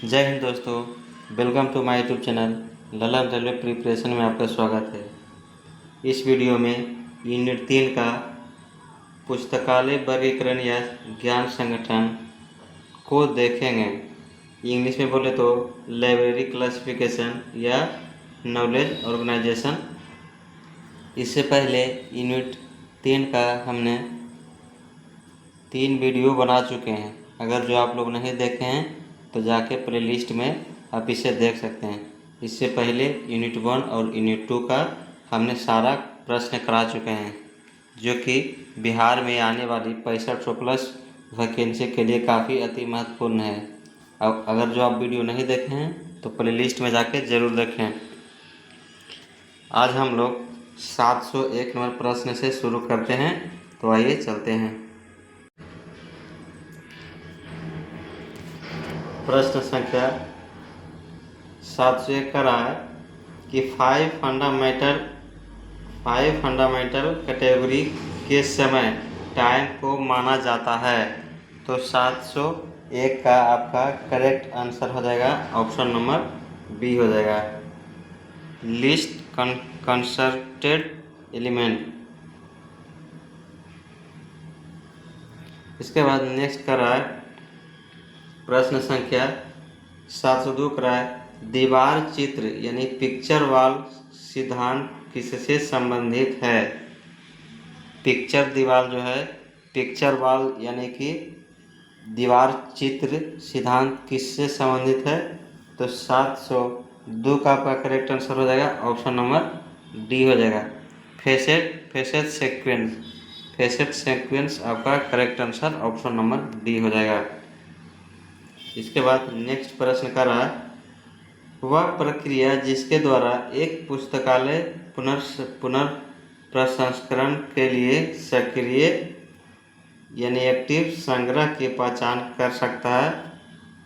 जय हिंद दोस्तों। Welcome to my YouTube channel Lalan railway preparation में आपका स्वागत है। इस वीडियो में यूनिट 3 का पुस्तकालय वर्गीकरण या ज्ञान संगठन को देखेंगे। इंग्लिश में बोले तो लाइब्रेरी क्लासिफिकेशन या नॉलेज ऑर्गेनाइजेशन। इससे पहले यूनिट 3 का हमने 3 वीडियो बना चुके हैं। अगर जो आप लोग नहीं देखे हैं तो जाके प्लेलिस्ट में आप इसे देख सकते हैं। इससे पहले यूनिट 1 और यूनिट 2 का हमने सारा प्रश्न करा चुके हैं, जो कि बिहार में आने वाली 65+ वैकेंसी के लिए काफ़ी अति महत्वपूर्ण है। अब अगर जो आप वीडियो नहीं देखे हैं तो प्लेलिस्ट में जाके ज़रूर देखें। आज हम लोग 701 नंबर प्रश्न से शुरू करते हैं, तो आइए चलते हैं। प्रश्न संख्या 701 का रहा है कि 5 फंडामेंटल कैटेगरी के समय टाइम को माना जाता है। तो 701 का आपका करेक्ट आंसर हो जाएगा ऑप्शन नंबर बी हो जाएगा, लिस्ट कंसर्टेड एलिमेंट। इसके बाद नेक्स्ट कर रहा है प्रश्न संख्या 702 का रहा है दीवार चित्र यानी पिक्चर वॉल सिद्धांत किससे संबंधित है। पिक्चर दीवार जो है, पिक्चर वॉल यानी कि दीवार चित्र सिद्धांत किससे संबंधित है। तो 702 का आपका करेक्ट आंसर हो जाएगा ऑप्शन नंबर डी हो जाएगा, फेसेट सीक्वेंस आपका correct answer option number D हो जाएगा। इसके बाद नेक्स्ट प्रश्न का रहा वह प्रक्रिया जिसके द्वारा एक पुस्तकालय पुनर्प्रसंस्करण के लिए सक्रिय यानी एक्टिव संग्रह की पहचान कर सकता है,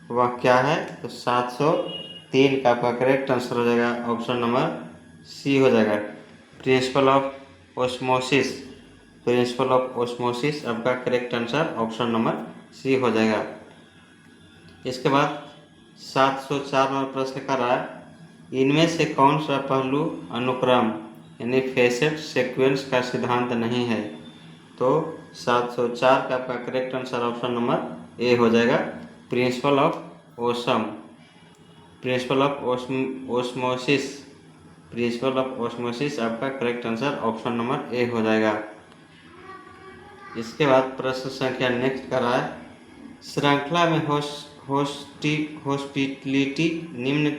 वह क्या है। तो 703 का आपका करेक्ट आंसर हो जाएगा ऑप्शन नंबर सी हो जाएगा, प्रिंसिपल ऑफ ऑस्मोसिस आपका correct answer option number C हो जाएगा। इसके बाद 704 नंबर प्रश्न का रहा है इनमें से कौन सा पहलू अनुक्रम यानी फेसेट सीक्वेंस का सिद्धांत नहीं है। तो 704 का आपका correct answer option number A हो जाएगा, प्रिंसिपल ऑफ ऑस्मोसिस आपका correct answer option number A हो जाएगा। इसके बाद प्रश्न संख्या नेक्स्ट कर रहा है श्रृंखला में हॉस्पिटलिटी निम्न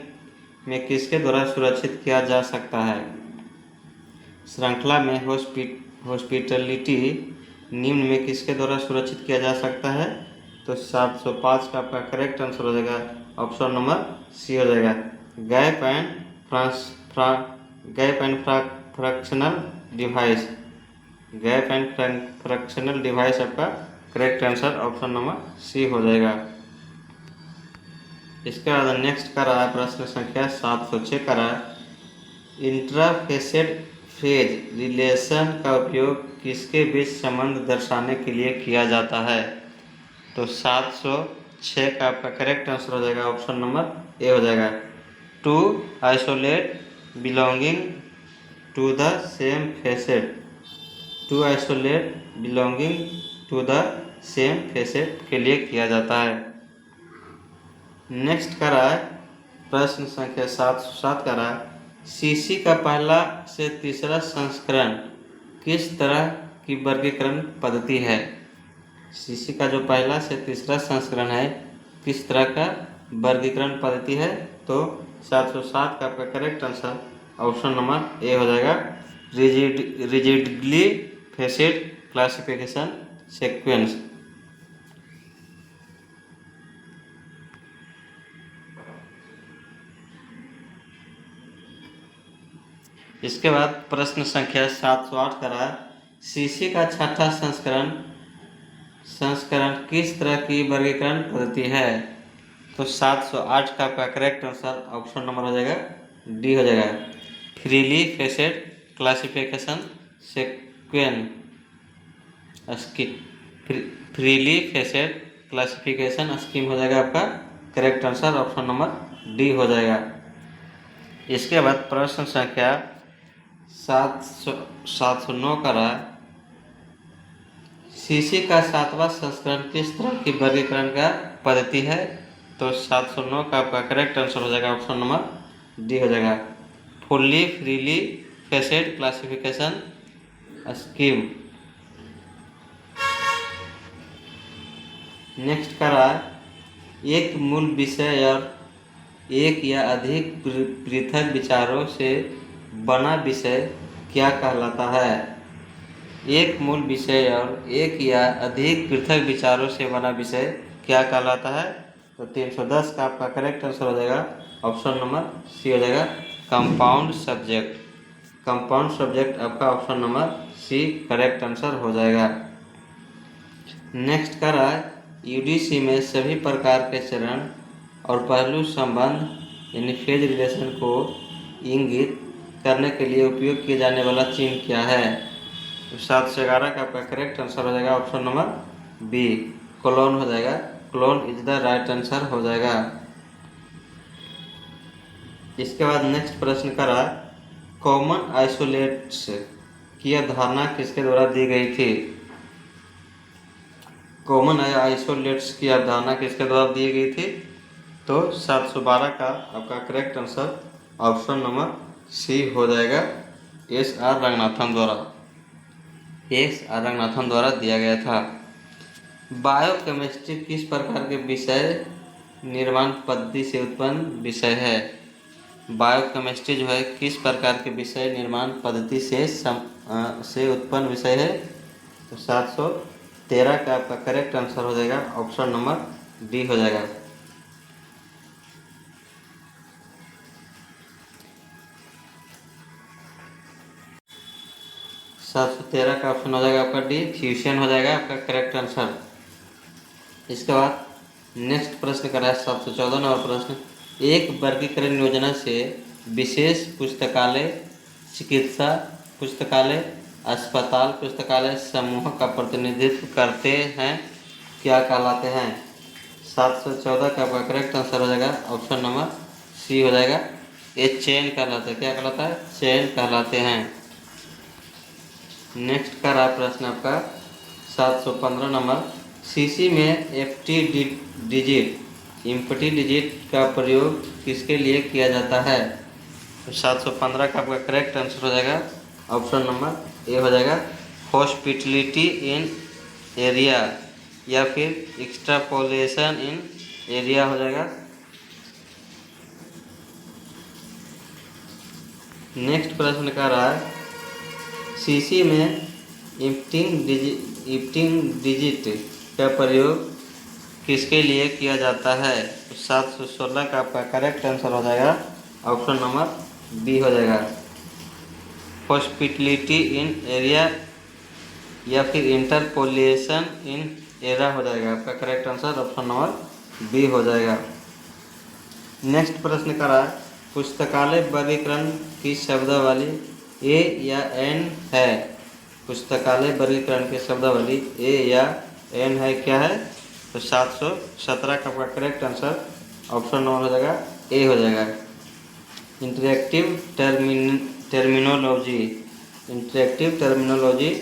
में किसके द्वारा सुरक्षित किया जा सकता है। श्रृंखला में हॉस्पिटलिटी निम्न में किसके द्वारा सुरक्षित किया जा सकता है। तो 705 का आपका करेक्ट आंसर हो जाएगा ऑप्शन नंबर सी हो जाएगा, गैप एंड फ्रैक्शनल डिवाइस आपका correct answer option number C हो जाएगा। इसके बाद नेक्स्ट का रहा है प्रश्न संख्या 706 का रहा है इंट्राफेसेट फेज रिलेशन का उपयोग किसके बीच संबंध दर्शाने के लिए किया जाता है। तो 706 का आपका करेक्ट आंसर हो जाएगा ऑप्शन नंबर ए हो जाएगा, to isolate belonging to the same facet के लिए किया जाता है। नेक्स्ट का रहा है प्रश्न संख्या 707 का रहा है सीसी का पहला से तीसरा संस्करण किस तरह की वर्गीकरण पद्धति है। सीसी का जो पहला से तीसरा संस्करण है किस तरह का वर्गीकरण पद्धति है। तो 707 का आपका correct answer option number A हो जाएगा, रिजिडली फेसेड क्लासिफिकेशन सीक्वेंस। इसके बाद प्रश्न संख्या 708 का रहा सीसी का छठा संस्करण किस तरह की वर्गीकरण पद्धति है। तो 708 का आपका करेक्ट आंसर ऑप्शन नंबर हो जाएगा डी हो जाएगा, फ्रीली फेसेड क्लासिफिकेशन स्कीम हो जाएगा आपका correct answer option number D हो जाएगा। इसके बाद प्रश्न संख्या 709 का रहा, सीसी का 7वां संस्करण किस तरह की वर्गीकरण का पद्धति है? तो 709 का आपका करेक्ट आंसर हो जाएगा ऑप्शन नंबर डी हो जाएगा, fully freely facet classification scheme. Next का रहा, एक मूल विषय और एक या अधिक पृथक विचारों से बना विषय क्या कहलाता है? एक मूल विषय और एक या अधिक पृथक विचारों से बना विषय क्या कहलाता है? तो 310 का आपका करेक्ट आंसर हो जाएगा ऑप्शन नंबर सी हो जाएगा, कंपाउंड सब्जेक्ट। कंपाउंड सब्जेक्ट आपका option number C correct answer हो जाएगा। नेक्स्ट का रहा, यूडीसी में सभी प्रकार के चरण और पहलू संबंध यानी फेज रिलेशन को इंगित करने के लिए उपयोग किए जाने वाला चिन्ह क्या है? तो 7 से 11 का आपका करेक्ट आंसर हो जाएगा ऑप्शन नंबर बी, क्लोन हो जाएगा। Clone is the right answer हो जाएगा। इसके बाद नेक्स्ट प्रश्न का रहा, कॉमन आइसोलेट्स की अवधारणा किसके द्वारा दी गई थी? कॉमन आइसोलेट्स की अवधारणा किसके द्वारा दी गई थी? तो 712 का आपका correct answer option number C हो जाएगा, एस आर रंगनाथन द्वारा दिया गया था। बायोकेमिस्ट्री किस प्रकार के विषय निर्माण पद्धति से उत्पन्न विषय है? बायोकेमिस्ट्री जो है किस प्रकार के विषय निर्माण पद्धति से उत्पन्न विषय है? तो 713 का आपका करेक्ट आंसर हो जाएगा ऑप्शन नंबर डी हो जाएगा। सात सौ 13 का ऑप्शन हो जाएगा आपका डी, फ्यूशन हो जाएगा आपका करेक्ट आंसर। इसके बाद नेक्स्ट प्रश्न का है 714 नंबर प्रश्न, एक वर्गीकरण योजना से विशेष पुस्तकालय, चिकित्सा पुस्तकालय, अस्पताल पुस्तकालय समूह का प्रतिनिधित्व करते हैं क्या कहलाते हैं? 714 का आपका करेक्ट आंसर हो जाएगा ऑप्शन नंबर सी हो जाएगा, ये चेन कहलाता है। क्या कहलाता है? चेन कहलाते हैं। नेक्स्ट का रहा प्रश्न आपका 715 नंबर, सीसी में एम्प्टी डिजिट का प्रयोग किसके लिए किया जाता है? तो 715 का आपका करेक्ट आंसर हो जाएगा ऑप्शन नंबर ए हो जाएगा, हॉस्पिटलिटी इन एरिया या फिर एक्सट्रापोलेशन इन एरिया हो जाएगा। नेक्स्ट प्रश्न का रहा है, सीसी में इम्प्टिंग डिजिट का प्रयोग किसके लिए किया जाता है? 716 का आपका करेक्ट आंसर हो जाएगा ऑप्शन नंबर बी हो जाएगा, हॉस्पिटलिटी इन एरिया या फिर इंटरपोलेशन इन एरा हो जाएगा। आपका correct answer option number B हो जाएगा। नेक्स्ट प्रश्न का रहा, पुस्तकालय वर्गीकरण की शब्दावली ए या एन है? पुस्तकालय वर्गीकरण की शब्दावली ए या एन है, क्या है? तो 717 का आपका करेक्ट आंसर ऑप्शन नंबर हो जाएगा ए हो जाएगा, इंटरेक्टिव टर्मिनोलॉजी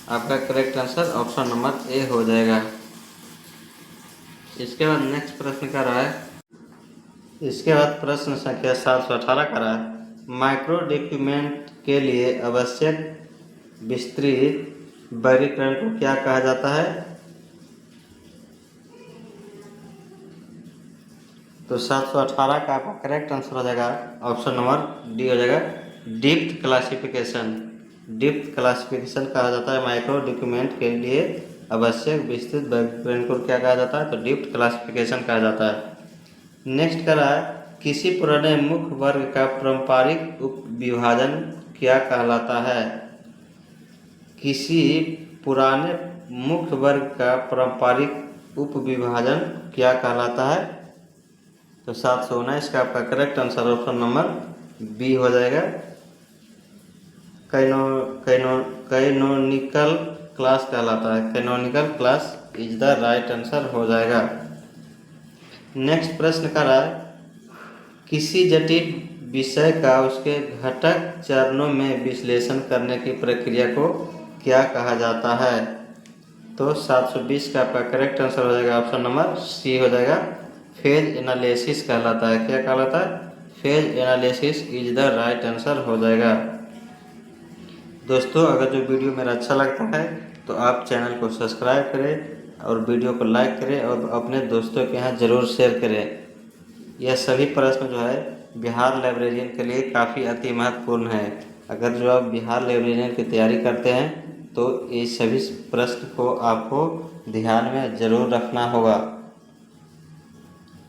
आपका correct answer option number A हो जाएगा। इसके बाद नेक्स्ट प्रश्न का रहा है, इसके बाद प्रश्न संख्या 718 का रहा है, माइक्रो डॉक्यूमेंट के लिए आवश्यक विस्तृत वर्गीकरण को क्या कहा जाता है? तो 718 का आपका करेक्ट आंसर हो जाएगा ऑप्शन नंबर डी हो जाएगा, डिप्थ क्लासिफिकेशन। डिप्थ क्लासिफिकेशन कहा जाता है माइक्रो डॉक्यूमेंट के लिए आवश्यक विस्तृत वर्गीकरण को क्या कहा जाता है? तो डिप्थ क्लासिफिकेशन कहा जाता है। नेक्स्ट का रहा है, किसी पुराने मुख्य वर्ग का पारंपरिक उपविभाजन क्या कहलाता है? किसी पुराने मुख्य वर्ग का पारंपरिक उपविभाजन क्या कहलाता है? तो 719 का आपका correct answer option number B हो जाएगा, कैनोनिकल क्लास कहलाता है। Canonical class is the right answer हो जाएगा। नेक्स्ट प्रश्न कर रहा है, किसी जटिल विषय का उसके घटक चरणों में विश्लेषण करने की प्रक्रिया को क्या कहा जाता है? तो 720 का आपका करेक्ट आंसर हो जाएगा ऑप्शन नंबर सी हो जाएगा, फेज एनालिसिस कहलाता है। क्या कहलाता है? Phase analysis is the right answer हो जाएगा। दोस्तों, अगर जो वीडियो मेरा अच्छा लगता है तो आप चैनल को सब्सक्राइब करें और वीडियो को लाइक करें और अपने दोस्तों के यहाँ ज़रूर शेयर करें। यह सभी प्रश्न जो है बिहार लाइब्रेरियन के लिए काफ़ी अति महत्वपूर्ण है। अगर जो आप बिहार लाइब्रेरियन की तैयारी करते हैं तो ये सभी प्रश्न को आपको ध्यान में ज़रूर रखना होगा।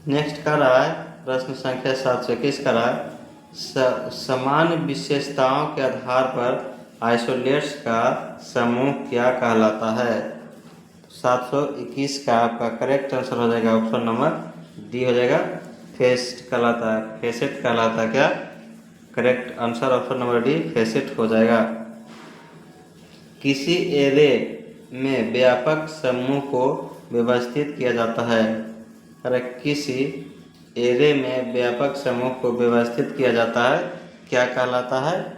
नेक्स्ट कर रहा है प्रश्न संख्या 721 का रहा है, समान विशेषताओं के आधार पर आइसोलेट्स का समूह क्या कहलाता है? 721 का आपका करेक्ट आंसर हो जाएगा ऑप्शन नंबर डी हो जाएगा, फेसेट कहलाता है। फेसेट कहलाता है क्या? Correct answer option number D facet हो जाएगा। किसी एरे में व्यापक समूह को व्यवस्थित किया जाता है। अरे किसी एरे में व्यापक समूह को व्यवस्थित किया जाता है, क्या कहलाता है?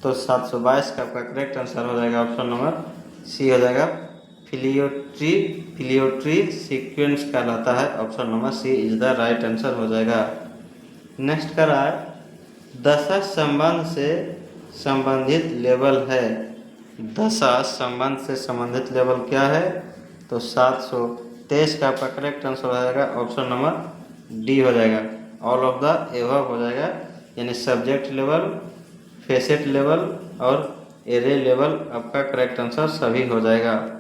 तो 722 का आपका करेक्ट आंसर हो जाएगा ऑप्शन नंबर सी हो जाएगा, फिलियोट्री सीक्वेंस कहलाता है। Option number C is the right answer हो जाएगा। नेक्स्ट का रहा है, दशा संबंध से संबंधित लेवल है। दशा संबंध से संबंधित लेवल क्या है? तो 723 का आपका करेक्ट आंसर हो जाएगा ऑप्शन नंबर डी हो जाएगा, ऑल ऑफ द एबव हो जाएगा, यानी सब्जेक्ट लेवल, फेसेट लेवल और एरे लेवल आपका करेक्ट आंसर सभी हो जाएगा।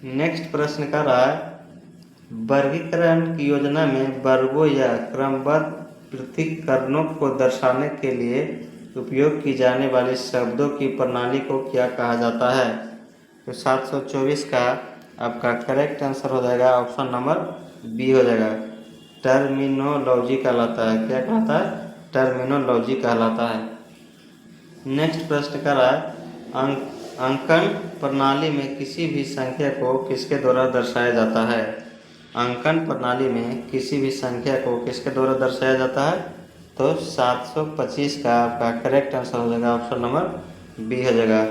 नेक्स्ट प्रश्न का रहा है, वर्गीकरण की योजना में वर्गों या क्रमबद्ध पृथक्करणों को दर्शाने के लिए उपयोग की जाने वाली शब्दों की प्रणाली को क्या कहा जाता है? तो 724 का आपका करेक्ट आंसर हो जाएगा ऑप्शन नंबर बी हो जाएगा, टर्मिनोलॉजी कहलाता है। क्या कहलाता है? टर्मिनोलॉजी कहलाता है। नेक्स्ट प्रश्न का रहा है, अंकन प्रणाली में किसी भी संख्या को किसके द्वारा दर्शाया जाता है? अंकन प्रणाली में किसी भी संख्या को किसके द्वारा दर्शाया जाता है? तो 725 का आपका करेक्ट आंसर हो जाएगा ऑप्शन नंबर बी हो जाएगा,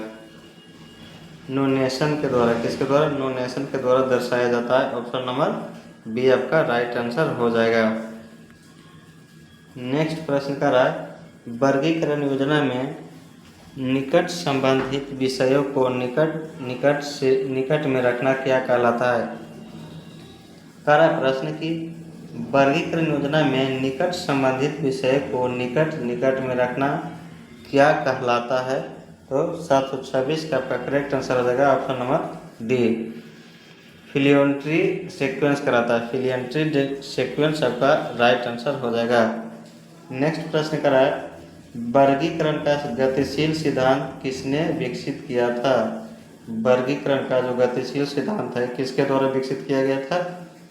नोनेशन के द्वारा। किसके द्वारा? नोनेशन के द्वारा दर्शाया जाता है। ऑप्शन नंबर बी आपका राइट आंसर हो जाएगा। नेक्स्ट प्रश्न का रहा है, वर्गीकरण योजना में निकट संबंधित विषयों को निकट में रखना क्या कहलाता है? कह रहा प्रश्न की वर्गीकरण योजना में निकट संबंधित विषय को निकट में रखना क्या कहलाता है? तो 726 का आपका करेक्ट आंसर हो जाएगा ऑप्शन नंबर डी, फिलियोट्री सीक्वेंस कराता है। फिलियोट्री सीक्वेंस आपका राइट आंसर हो जाएगा। नेक्स्ट प्रश्न करा है, वर्गीकरण का गतिशील सिद्धांत किसने विकसित किया था? वर्गीकरण का जो गतिशील सिद्धांत है किसके द्वारा विकसित किया गया था?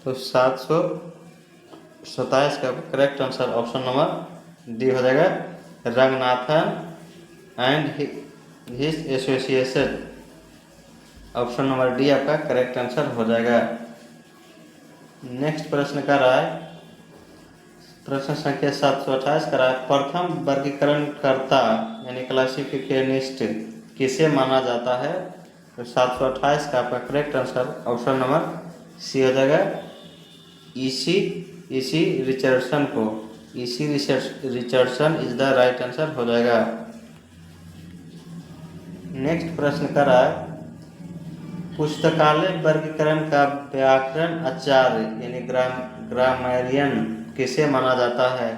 तो 727 का correct answer option number D हो जाएगा, Ranganathan and his association. Option number D आपका करेक्ट आंसर हो जाएगा। नेक्स्ट प्रश्न का रहा है, प्रश्न संख्या 728 का रहा है, प्रथम वर्गीकरणकर्ता यानी क्लासिफिकेशनिस्ट किसे माना जाता है? तो 728 का आपका correct answer option number C हो जाएगा, इसी रिचर्डसन को। E C Richardson is the right answer हो जाएगा। नेक्स्ट प्रश्न का रहा है, पुस्तकालय वर्गीकरण का व्याकरण आचार्य यानी ग्रामरियन किसे माना जाता है?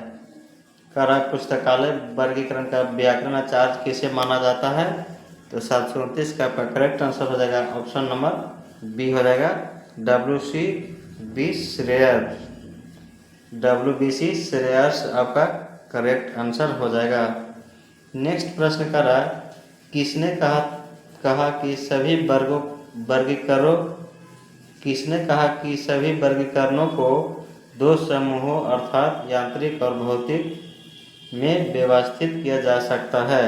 कह रहा है पुस्तकालय वर्गीकरण का व्याकरण आचार्य किसे माना जाता है? तो 729 का आपका करेक्ट आंसर हो जाएगा ऑप्शन नंबर बी हो जाएगा, WC श्रेयर्स आपका करेक्ट आंसर हो जाएगा। नेक्स्ट प्रश्न का रहा है, किसने कहा कि सभी वर्गीकरणों को दो समूहों अर्थात यांत्रिक और भौतिक में व्यवस्थित किया जा सकता है?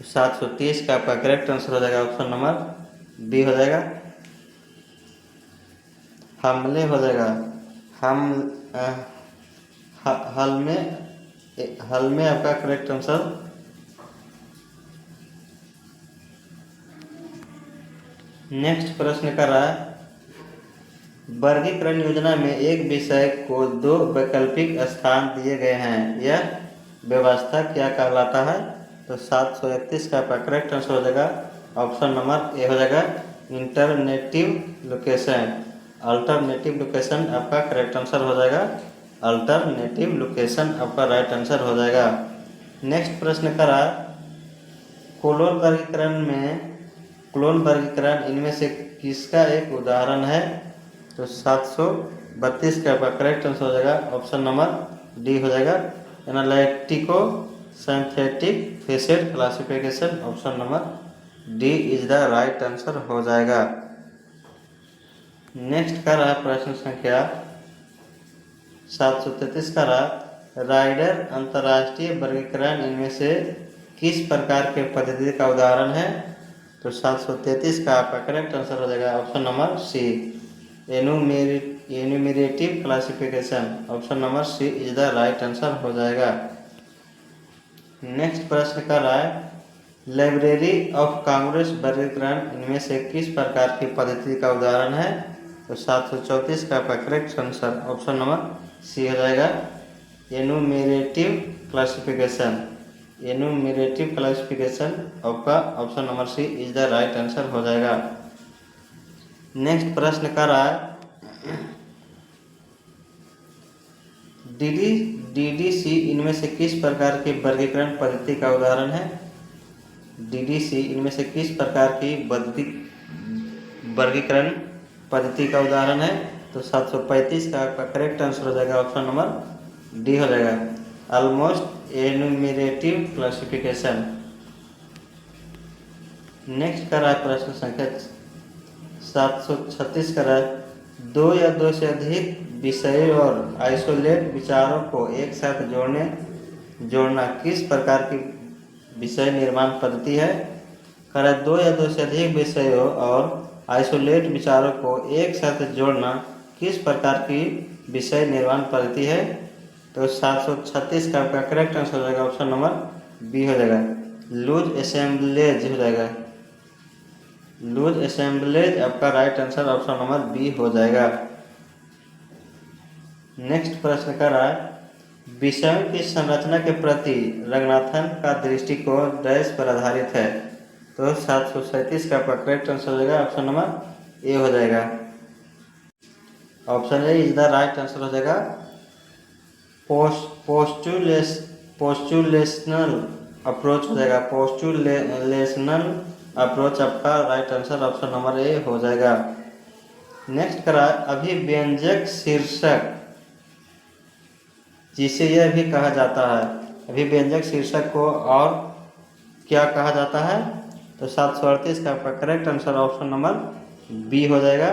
730 का आपका करेक्ट आंसर हो जाएगा ऑप्शन नंबर बी हो जाएगा, हमले हो जाएगा, हम हल में आपका करेक्ट आंसर। नेक्स्ट प्रश्न कर रहा है, वर्गीकरण योजना में एक विषय को 2 वैकल्पिक स्थान दिए गए हैं, यह व्यवस्था क्या कहलाता है? तो 731 का आपका करेक्ट आंसर हो जाएगा ऑप्शन नंबर ए हो जाएगा इंटरनेटिव लोकेशन। अल्टरनेटिव लोकेशन आपका करेक्ट आंसर हो जाएगा। अल्टरनेटिव लोकेशन आपका राइट आंसर हो जाएगा। नेक्स्ट प्रश्न करा, क्लोन वर्गीकरण इनमें से किसका एक उदाहरण है? तो 732 का आपका करेक्ट आंसर हो जाएगा ऑप्शन नंबर डी हो जाएगा analytico synthetic facet classification. Option number D is the right answer हो जाएगा। नेक्स्ट का रहा प्रश्न संख्या 733 का रहा, राइडर अंतर्राष्ट्रीय वर्गीकरण इनमें से किस प्रकार के पद्धति का उदाहरण है? तो 733 का आपका करेक्ट आंसर हो जाएगा option number C enumerative classification. Option number C is the right answer हो जाएगा। नेक्स्ट प्रश्न कर रहा है, लाइब्रेरी ऑफ कांग्रेस वर्गीकरण इनमें से किस प्रकार की पद्धति का उदाहरण है? तो 734 का आपका correct answer option number C हो जाएगा एन्यूमरेटिव क्लासिफिकेशन। एन्यूमरेटिव क्लासिफिकेशन आपका option number C is the right answer हो जाएगा। नेक्स्ट प्रश्न कर रहा है, डीडीसी इनमें से किस प्रकार की वर्गीकरण पद्धति का उदाहरण है? डीडीसी इनमें से किस प्रकार की वर्गीकरण पद्धति का उदाहरण है? तो 735 का आपका करेक्ट आंसर हो जाएगा ऑप्शन नंबर डी हो जाएगा ऑलमोस्ट एन्यूमरेटिव क्लासिफिकेशन। नेक्स्ट कर रहा है प्रश्न संख्या 736 कर रहा है, 2 या 2 से अधिक विषय और आइसोलेट विचारों को एक साथ जोड़ना किस प्रकार की विषय निर्माण पद्धति है? कह रहा है 2 या 2 से अधिक विषयों और आइसोलेट विचारों को एक साथ जोड़ना किस प्रकार की विषय निर्माण पद्धति है? तो 736 का आपका करेक्ट आंसर हो जाएगा ऑप्शन नंबर बी हो जाएगा लूज असेंबलेज हो जाएगा। लूज असेंबलेज आपका right answer option number B हो जाएगा। नेक्स्ट प्रश्न का रहा है, विषयों की संरचना के प्रति रंगनाथन का दृष्टिकोण डैश पर आधारित है? तो 737 का आपका करेक्ट आंसर हो जाएगा ऑप्शन नंबर ए हो जाएगा। Option A is the right answer हो जाएगा पोस्टुलेशनल अप्रोच हो जाएगा। पोस्टुलेशनल अप्रोच आपका right answer option number A हो जाएगा। नेक्स्ट करा अभिव्यंजक शीर्षक जिसे यह भी कहा जाता है, अभिव्यंजक शीर्षक को और क्या कहा जाता है? तो 738 का आपका correct answer option number B हो जाएगा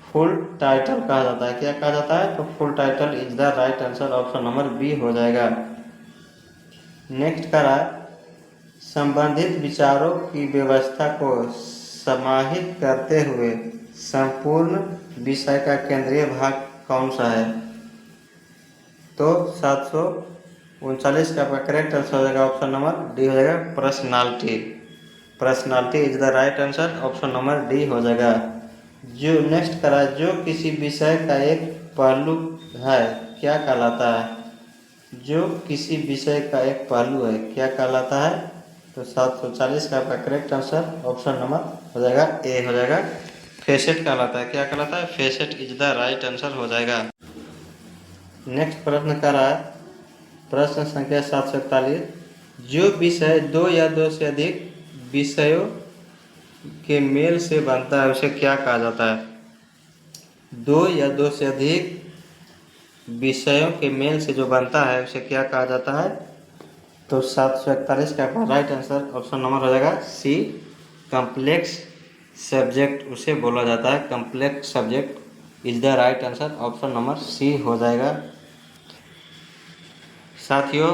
फुल टाइटल कहा जाता है। क्या कहा जाता है? तो full title is the right answer option number B हो जाएगा। नेक्स्ट करा संबंधित विचारों की व्यवस्था को समाहित करते हुए संपूर्ण विषय का केंद्रीय भाग कौन सा है? तो 739 का आपका करेक्ट आंसर हो जाएगा ऑप्शन नंबर डी हो जाएगा personality. Personality is the right answer option number D हो जाएगा। जो नेक्स्ट करा जो किसी विषय का एक पहलू है क्या कहलाता है? जो किसी विषय का एक पहलू है क्या कहलाता है? तो 740 का आपका करेक्ट आंसर ऑप्शन नंबर हो जाएगा ए हो जाएगा फेसेट कहलाता है। क्या कहलाता है? Facet is the right answer हो जाएगा। नेक्स्ट प्रश्न कर रहा है प्रश्न संख्या 741, जो विषय 2 या 2 से अधिक विषयों के मेल से बनता है उसे क्या कहा जाता है? 2 या 2 से अधिक विषयों के मेल से जो बनता है उसे क्या कहा जाता है? तो 741 का राइट आंसर ऑप्शन नंबर हो जाएगा सी कम्प्लेक्स सब्जेक्ट उसे बोला जाता है। Complex subject is the right answer option number C हो जाएगा। साथियों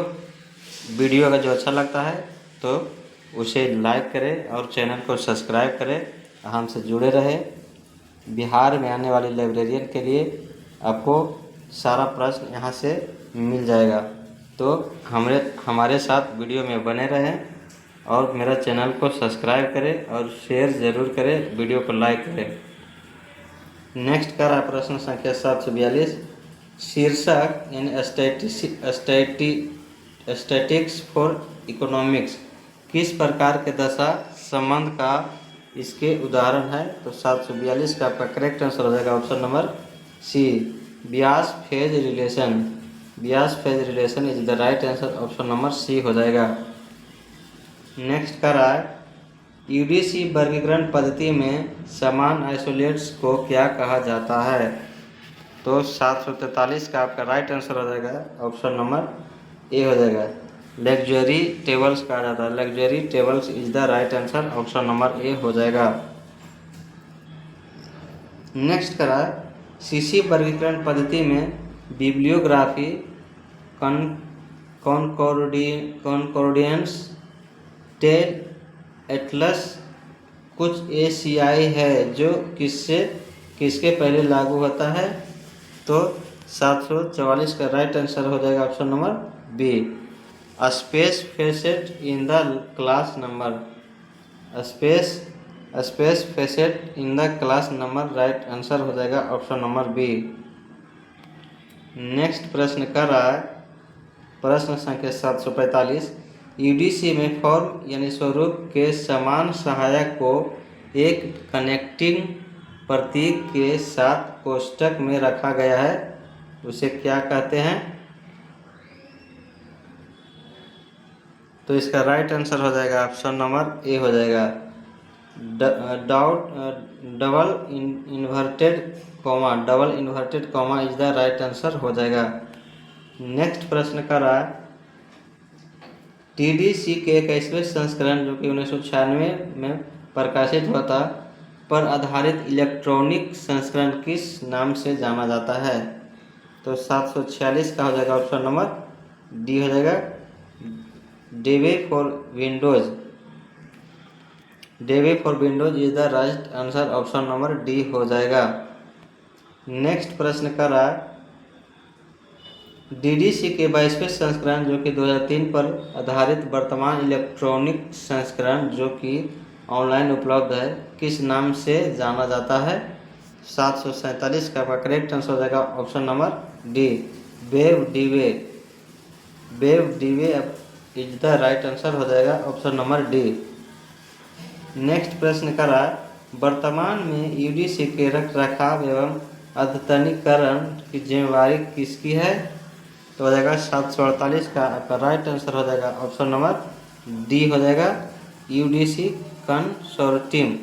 वीडियो अगर जो अच्छा लगता है तो उसे लाइक करें और चैनल को सब्सक्राइब करें, हमसे जुड़े रहें। बिहार में आने वाले लाइब्रेरियन के लिए आपको सारा प्रश्न यहाँ से मिल जाएगा। तो हमारे साथ वीडियो में बने रहें और मेरा चैनल को सब्सक्राइब करें और शेयर ज़रूर करें, वीडियो को लाइक करें। नेक्स्ट कर रहा है प्रश्न संख्या 742। शीर्षक यानी स्टैटिस्टिक्स फॉर इकोनॉमिक्स किस प्रकार के दशा संबंध का इसके उदाहरण है? तो 742 का आपका करेक्ट आंसर हो जाएगा option number C, bias phase relation. Bias phase relation is the right answer, option number C हो जाएगा। नेक्स्ट कर रहा है यूडीसी वर्गीकरण पद्धति में समान आइसोलेट्स को क्या कहा जाता है? तो 743 का आपका राइट आंसर हो जाएगा ऑप्शन नंबर ए हो जाएगा, लग्जरी टेबल्स कहा जाता है। Luxury tables is the right answer, option number A हो जाएगा। नेक्स्ट करा सीसी वर्गीकरण पद्धति में बिब्लियोग्राफी कॉनकॉर्डियंस टेल एटलस कुछ एशियाई है जो किसके पहले लागू होता है? तो 744 का राइट आंसर हो जाएगा option number B, space facet in the class number. Space facet in the class number right answer हो जाएगा ऑप्शन नंबर बी। नेक्स्ट प्रश्न कर रहा है प्रश्न संख्या 745। यूडीसी में फॉर्म यानी स्वरूप के समान सहायक को एक कनेक्टिंग प्रतीक के साथ कोष्ठक में रखा गया है, उसे क्या कहते हैं? तो इसका राइट आंसर हो जाएगा ऑप्शन नंबर ए हो जाएगा, double inverted comma is the right answer हो जाएगा। नेक्स्ट प्रश्न का रहा टीडीसी के 21वें संस्करण जो कि 1996 में प्रकाशित हुआ था पर आधारित इलेक्ट्रॉनिक संस्करण किस नाम से जाना जाता है? तो 746 का हो जाएगा ऑप्शन नंबर डी हो जाएगा, Dewey for Windows. Dewey for Windows is the right answer, option number D हो जाएगा। नेक्स्ट प्रश्न का रहा डीडीसी के 22वें संस्करण जो कि 2003 पर आधारित वर्तमान इलेक्ट्रॉनिक संस्करण जो कि ऑनलाइन उपलब्ध है किस नाम से जाना जाता है? 747 का करेक्ट आंसर हो जाएगा option number D, web डीवे। Web डीवे is the right answer हो जाएगा ऑप्शन नंबर डी। नेक्स्ट प्रश्न करा वर्तमान में यूडीसी के रख रखाव एवं अद्यतनीकरण की जिम्मेवारी किसकी है? तो हो जाएगा 748 का आपका राइट आंसर हो जाएगा ऑप्शन नंबर डी हो जाएगा, UDC consortium.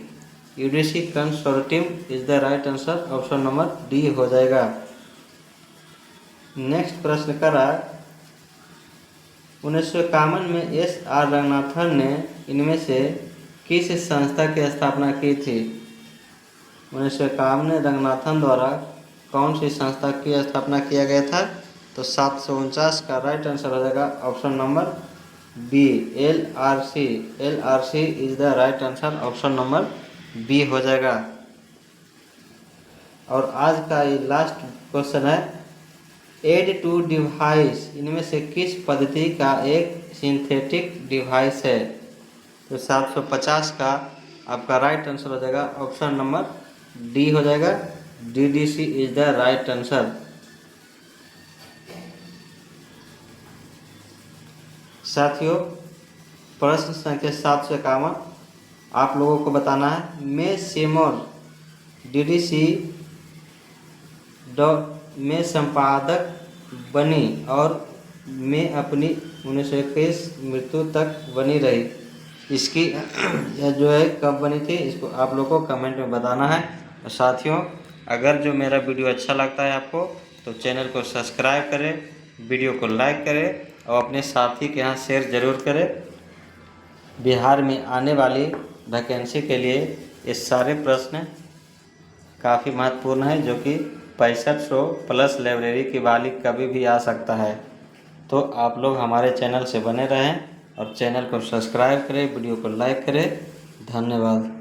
UDC consortium is the right answer, option number D हो जाएगा। नेक्स्ट प्रश्न करा 1951 में एस.आर. रंगनाथन ने इनमें से किस संस्था की स्थापना की थी? 1951 में रंगनाथन द्वारा कौन सी संस्था की स्थापना किया गया था? तो 749 का राइट आंसर हो जाएगा option number B, LRC। LRC is the right answer, option number B हो जाएगा। और आज का ये लास्ट क्वेश्चन है एड टू डिवाइस इनमें से किस पद्धति का एक सिंथेटिक डिवाइस है? तो 750 का आपका राइट आंसर हो जाएगा ऑप्शन नंबर डी हो जाएगा, DDC is the right answer. साथियों प्रश्न संख्या 751 आप लोगों को बताना है मैं सेमोर DDC में संपादक बनी और मैं अपनी 1921 मृत्यु तक बनी रही, इसकी जो है कब बनी थी इसको आप लोगों को कमेंट में बताना है। और साथियों अगर जो मेरा वीडियो अच्छा लगता है आपको तो चैनल को सब्सक्राइब करें, वीडियो को लाइक करें और अपने साथी के यहाँ शेयर ज़रूर करें। बिहार में आने वाली वैकेंसी के लिए ये सारे प्रश्न काफ़ी महत्वपूर्ण है जो कि 6500 प्लस लाइब्रेरी की वाली कभी भी आ सकता है। तो आप लोग हमारे चैनल से बने रहें और चैनल को सब्सक्राइब करें, वीडियो को लाइक करें। धन्यवाद।